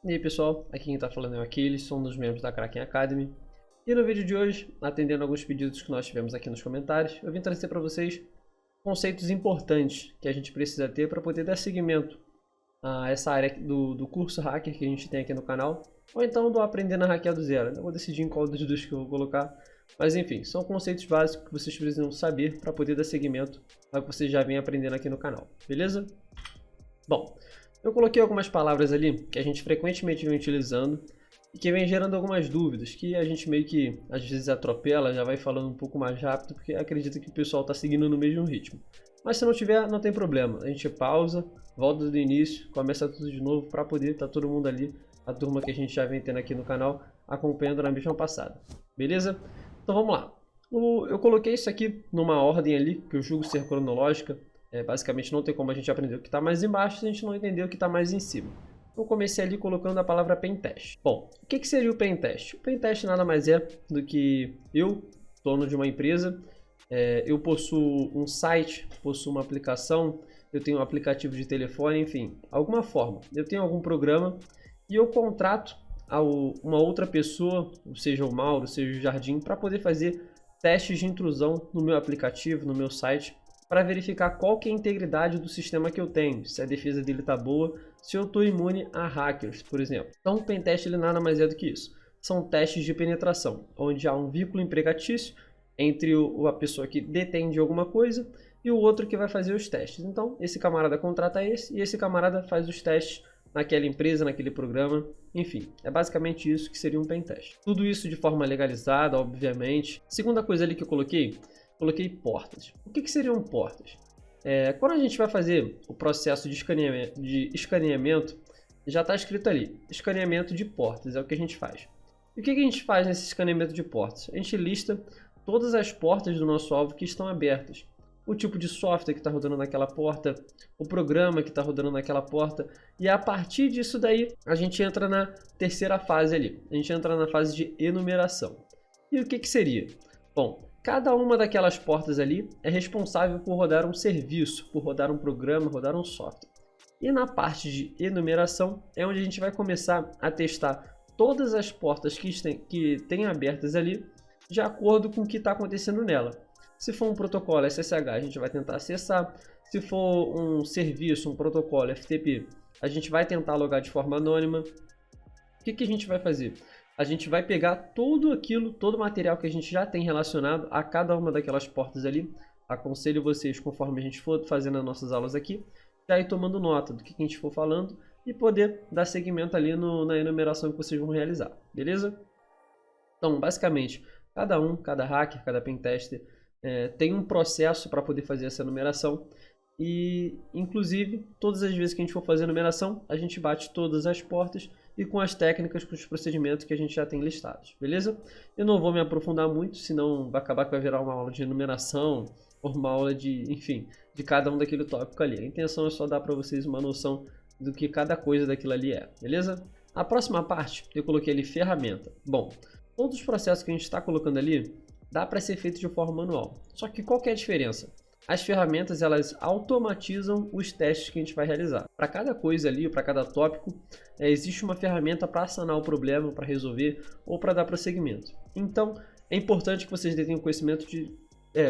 E aí pessoal, aqui quem está falando é o Aquiles, sou um dos membros da Kraken Academy. E no vídeo de hoje, atendendo alguns pedidos que nós tivemos aqui nos comentários, eu vim trazer para vocês conceitos importantes que a gente precisa ter para poder dar seguimento a essa área do curso hacker que a gente tem aqui no canal, ou então do Aprendendo a Hackear do Zero. Eu vou decidir em qual dos dois que eu vou colocar, mas enfim, são conceitos básicos que vocês precisam saber para poder dar seguimento ao que vocês já vêm aprendendo aqui no canal, beleza? Bom, eu coloquei algumas palavras ali que a gente frequentemente vem utilizando e que vem gerando algumas dúvidas, que a gente meio que às vezes atropela, já vai falando um pouco mais rápido, porque acredita que o pessoal está seguindo no mesmo ritmo. Mas se não tiver, não tem problema, a gente pausa, volta do início, começa tudo de novo para poder estar todo mundo ali, a turma que a gente já vem tendo aqui no canal, acompanhando na mesma passada, beleza? Então vamos lá. Eu coloquei isso aqui numa ordem ali, que eu julgo ser cronológica. Basicamente não tem como a gente aprender o que está mais embaixo se a gente não entender o que está mais em cima. Eu comecei ali colocando a palavra pentest. Bom, o que seria o pentest? O pentest nada mais é do que eu, dono de uma empresa, eu possuo um site, possuo uma aplicação, eu tenho um aplicativo de telefone, enfim, alguma forma. Eu tenho algum programa e eu contrato uma outra pessoa, seja o Mauro, seja o Jardim, para poder fazer testes de intrusão no meu aplicativo, no meu site, para verificar qual que é a integridade do sistema que eu tenho, se a defesa dele está boa, se eu estou imune a hackers, por exemplo. Então o pentest ele nada mais é do que isso. São testes de penetração, onde há um vínculo empregatício entre a pessoa que detém de alguma coisa e o outro que vai fazer os testes. Então esse camarada contrata esse e esse camarada faz os testes naquela empresa, naquele programa, enfim, é basicamente isso que seria um pentest. Tudo isso de forma legalizada, obviamente. Segunda coisa ali que eu coloquei portas. O que seriam portas? Quando a gente vai fazer o processo de escaneamento, já está escrito ali, escaneamento de portas, é o que a gente faz. E o que a gente faz nesse escaneamento de portas? A gente lista todas as portas do nosso alvo que estão abertas. O tipo de software que está rodando naquela porta, o programa que está rodando naquela porta, e a partir disso daí, a gente entra na terceira fase ali, a gente entra na fase de enumeração. E o que seria? Bom, cada uma daquelas portas ali é responsável por rodar um serviço, por rodar um programa, rodar um software. E na parte de enumeração é onde a gente vai começar a testar todas as portas que tem abertas ali, de acordo com o que está acontecendo nela. Se for um protocolo SSH, a gente vai tentar acessar. Se for um serviço, um protocolo FTP, a gente vai tentar logar de forma anônima. O que a gente vai fazer? A gente vai pegar tudo aquilo, todo o material que a gente já tem relacionado a cada uma daquelas portas ali. Aconselho vocês, conforme a gente for fazendo as nossas aulas aqui, já ir tomando nota do que a gente for falando e poder dar seguimento ali na enumeração que vocês vão realizar, beleza? Então, basicamente, cada hacker, cada pentester tem um processo para poder fazer essa enumeração. E, inclusive, todas as vezes que a gente for fazer a numeração, a gente bate todas as portas e com as técnicas, com os procedimentos que a gente já tem listados, beleza? Eu não vou me aprofundar muito, senão vai acabar que vai virar uma aula de numeração ou uma aula enfim, de cada um daquele tópico ali. A intenção é só dar para vocês uma noção do que cada coisa daquilo ali é, beleza? A próxima parte, eu coloquei ali ferramenta. Bom, todos os processos que a gente está colocando ali, dá para ser feito de forma manual. Só que qual que é a diferença? As ferramentas elas automatizam os testes que a gente vai realizar. Para cada coisa ali, para cada tópico, existe uma ferramenta para sanar o problema, para resolver ou para dar prosseguimento. Então, é importante que vocês detenham conhecimento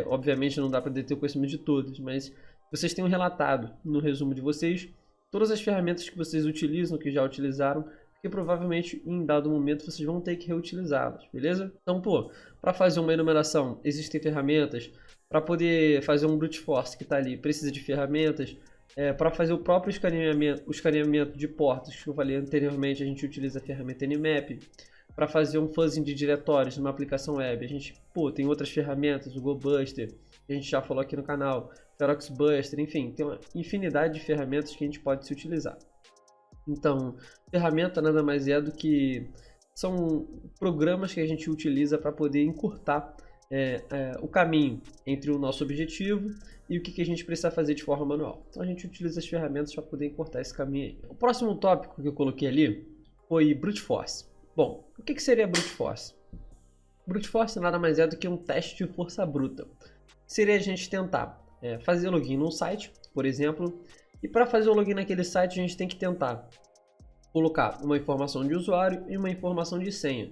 obviamente não dá para deter o conhecimento de todas, mas vocês tenham relatado no resumo de vocês todas as ferramentas que vocês utilizam, que já utilizaram, porque provavelmente em dado momento vocês vão ter que reutilizá-las, beleza? Então, para fazer uma enumeração existem ferramentas. Para poder fazer um brute force que está ali, precisa de ferramentas. Para fazer o próprio escaneamento de portas, que eu falei anteriormente, a gente utiliza a ferramenta Nmap. Para fazer um fuzzing de diretórios numa aplicação web, a gente tem outras ferramentas, o GoBuster, que a gente já falou aqui no canal, FeroxBuster, enfim, tem uma infinidade de ferramentas que a gente pode se utilizar. Então, ferramenta nada mais é do que são programas que a gente utiliza para poder encurtar o caminho entre o nosso objetivo e o que a gente precisa fazer de forma manual. Então a gente utiliza as ferramentas para poder encurtar esse caminho aí. O próximo tópico que eu coloquei ali foi Brute Force. Bom, o que seria Brute Force? Brute Force nada mais é do que um teste de força bruta. Seria a gente tentar fazer login num site, por exemplo, e para fazer o login naquele site a gente tem que tentar colocar uma informação de usuário e uma informação de senha.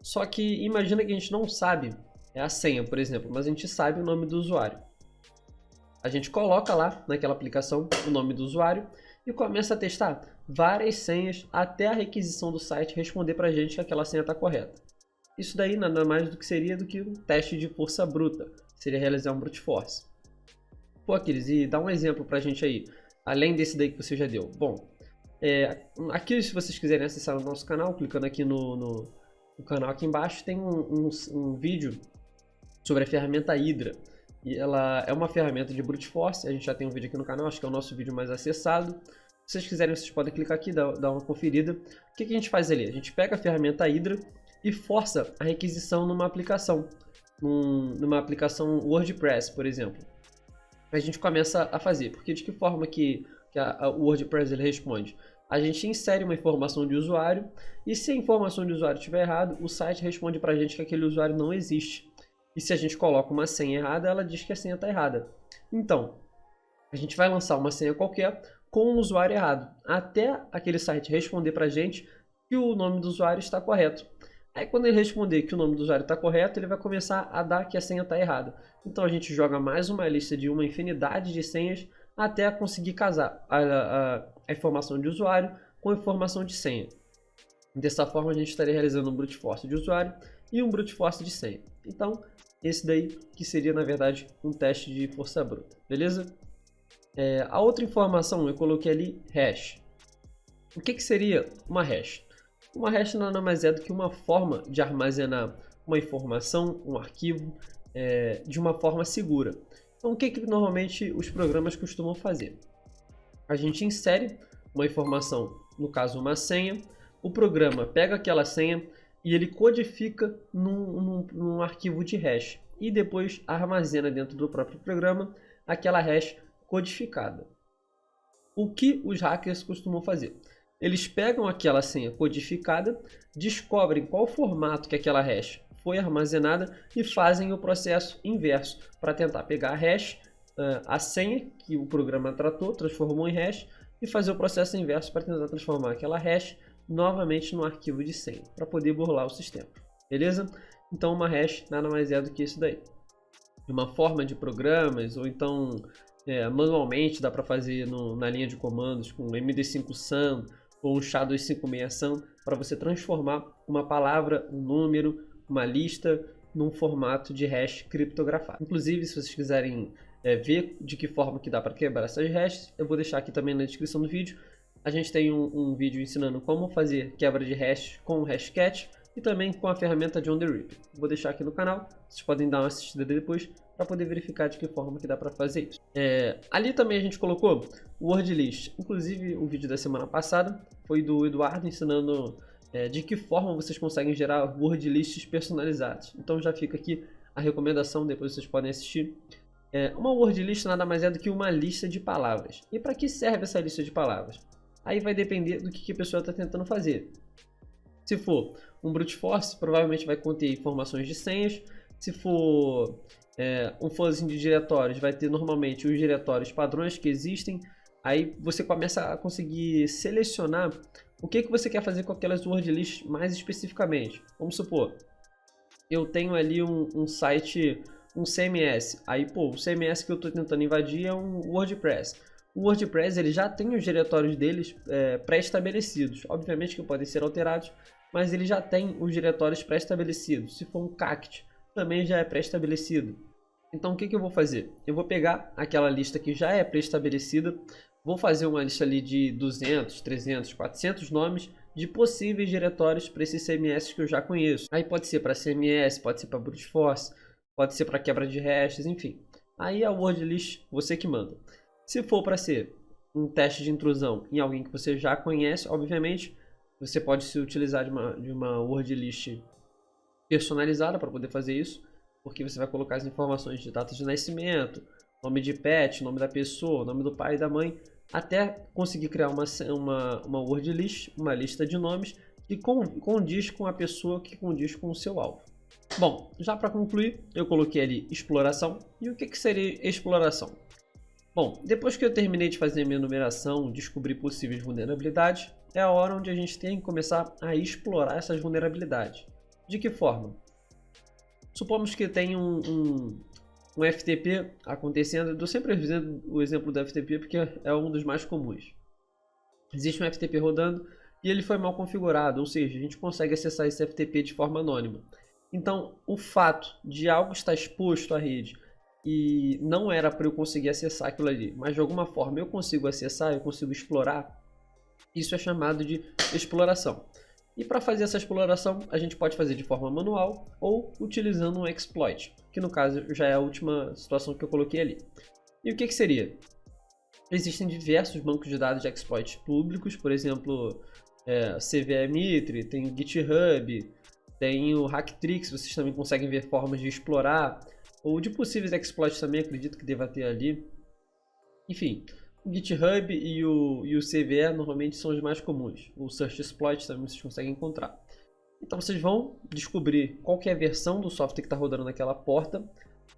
Só que imagina que a gente não sabe a senha, por exemplo, mas a gente sabe o nome do usuário. A gente coloca lá naquela aplicação o nome do usuário e começa a testar várias senhas até a requisição do site responder para a gente que aquela senha está correta. Isso daí nada mais do que seria do que um teste de força bruta, seria realizar um brute force. Pô, Aquiles, e dá um exemplo para a gente aí, além desse daí que você já deu. Bom, aqui se vocês quiserem acessar o nosso canal, clicando aqui no canal aqui embaixo, tem um vídeo sobre a ferramenta Hydra. E ela é uma ferramenta de brute force, a gente já tem um vídeo aqui no canal, acho que é o nosso vídeo mais acessado. Se vocês quiserem, vocês podem clicar aqui, dar uma conferida. O que a gente faz ali? A gente pega a ferramenta Hydra e força a requisição numa aplicação. Numa aplicação WordPress, por exemplo. A gente começa a fazer, porque de que forma que o WordPress ele responde? A gente insere uma informação de usuário e se a informação de usuário estiver errada, o site responde para a gente que aquele usuário não existe. E se a gente coloca uma senha errada, ela diz que a senha está errada. Então, a gente vai lançar uma senha qualquer com um usuário errado, até aquele site responder para a gente que o nome do usuário está correto. Aí quando ele responder que o nome do usuário está correto, ele vai começar a dar que a senha está errada. Então a gente joga mais uma lista de uma infinidade de senhas até conseguir casar a informação de usuário com a informação de senha. Dessa forma a gente estaria realizando um brute force de usuário e um brute force de senha. Então esse daí que seria na verdade um teste de força bruta, beleza? A outra informação eu coloquei ali hash. O que seria uma hash? Uma hash nada mais é do que uma forma de armazenar uma informação, um arquivo, de uma forma segura. Então, o que normalmente os programas costumam fazer? A gente insere uma informação, no caso uma senha, o programa pega aquela senha e ele codifica num arquivo de hash e depois armazena dentro do próprio programa aquela hash codificada. O que os hackers costumam fazer? Eles pegam aquela senha codificada, descobrem qual formato que aquela hash foi armazenada e fazem o processo inverso para tentar pegar a hash, a senha que o programa tratou, transformou em hash e fazer o processo inverso para tentar transformar aquela hash novamente no arquivo de senha para poder burlar o sistema. Beleza? Então uma hash nada mais é do que isso daí. Uma forma de programas ou então manualmente dá para fazer na linha de comandos com MD5 SAM ou um SHA-256 SAM para você transformar uma palavra, um número, uma lista num formato de hash criptografado. Inclusive, se vocês quiserem ver de que forma que dá para quebrar essas hashes, eu vou deixar aqui também na descrição do vídeo. A gente tem um vídeo ensinando como fazer quebra de hash com o Hashcat e também com a ferramenta John the Ripper. Vou deixar aqui no canal, vocês podem dar uma assistida depois para poder verificar de que forma que dá para fazer isso. Ali também a gente colocou o word list. Inclusive o vídeo da semana passada foi do Eduardo ensinando de que forma vocês conseguem gerar word lists personalizados. Então já fica aqui a recomendação, depois vocês podem assistir. Uma word list nada mais é do que uma lista de palavras. E para que serve essa lista de palavras? Aí vai depender do que a pessoa está tentando fazer. Se for um brute force, provavelmente vai conter informações de senhas. Se for um fuzzinho de diretórios, vai ter normalmente os diretórios padrões que existem. Aí você começa a conseguir selecionar o que você quer fazer com aquelas word lists mais especificamente. Vamos supor, eu tenho ali um site, um CMS. Aí, o CMS que eu estou tentando invadir é um WordPress. O WordPress ele já tem os diretórios deles pré-estabelecidos. Obviamente que podem ser alterados, mas ele já tem os diretórios pré-estabelecidos. Se for um CACT, também já é pré-estabelecido. Então o que eu vou fazer? Eu vou pegar aquela lista que já é pré-estabelecida, vou fazer uma lista ali de 200, 300, 400 nomes de possíveis diretórios para esses CMS que eu já conheço. Aí pode ser para CMS, pode ser para brute force, pode ser para quebra de hashes, enfim. Aí a word list você que manda. Se for para ser um teste de intrusão em alguém que você já conhece, obviamente, você pode se utilizar de uma word list personalizada para poder fazer isso, porque você vai colocar as informações de data de nascimento, nome de pet, nome da pessoa, nome do pai e da mãe, até conseguir criar uma word list, uma lista de nomes que condiz com a pessoa, que condiz com o seu alvo. Bom, já para concluir, eu coloquei ali exploração. E o que seria exploração? Bom, depois que eu terminei de fazer a minha enumeração, descobrir possíveis vulnerabilidades, é a hora onde a gente tem que começar a explorar essas vulnerabilidades. De que forma? Supomos que tem um FTP acontecendo, eu estou sempre dizendo o exemplo do FTP porque é um dos mais comuns. Existe um FTP rodando e ele foi mal configurado, ou seja, a gente consegue acessar esse FTP de forma anônima. Então, o fato de algo estar exposto à rede e não era para eu conseguir acessar aquilo ali, mas de alguma forma eu consigo acessar, eu consigo explorar, isso é chamado de exploração. E para fazer essa exploração, a gente pode fazer de forma manual ou utilizando um exploit, que no caso já é a última situação que eu coloquei ali. E o que seria? Existem diversos bancos de dados de exploits públicos, por exemplo, CVE Mitre, tem o GitHub, tem o Hacktrix, vocês também conseguem ver formas de explorar, ou de possíveis exploits também, acredito que deva ter ali. Enfim, o GitHub e o CVE normalmente são os mais comuns. O Search Exploit também vocês conseguem encontrar. Então vocês vão descobrir qual que é a versão do software que está rodando naquela porta,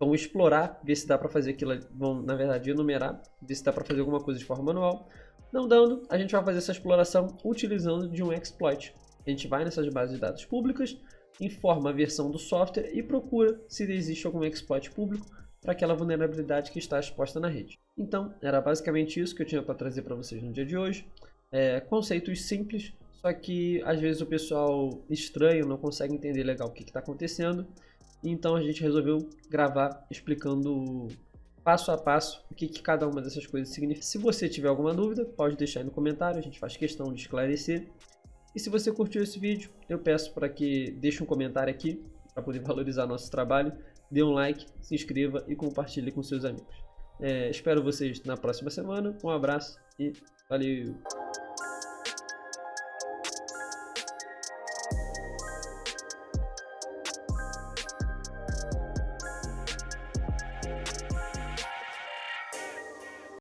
vão explorar, ver se dá para fazer aquilo, vão na verdade enumerar, ver se dá para fazer alguma coisa de forma manual. Não dando, a gente vai fazer essa exploração utilizando de um exploit. A gente vai nessas bases de dados públicas, informa a versão do software e procura se existe algum exploit público para aquela vulnerabilidade que está exposta na rede. Então, era basicamente isso que eu tinha para trazer para vocês no dia de hoje. Conceitos simples, só que às vezes o pessoal estranho não consegue entender legal o que está acontecendo. Então a gente resolveu gravar explicando passo a passo o que cada uma dessas coisas significa. Se você tiver alguma dúvida, pode deixar aí no comentário, a gente faz questão de esclarecer. E se você curtiu esse vídeo, eu peço para que deixe um comentário aqui, para poder valorizar nosso trabalho, dê um like, se inscreva e compartilhe com seus amigos. Espero vocês na próxima semana, um abraço e valeu!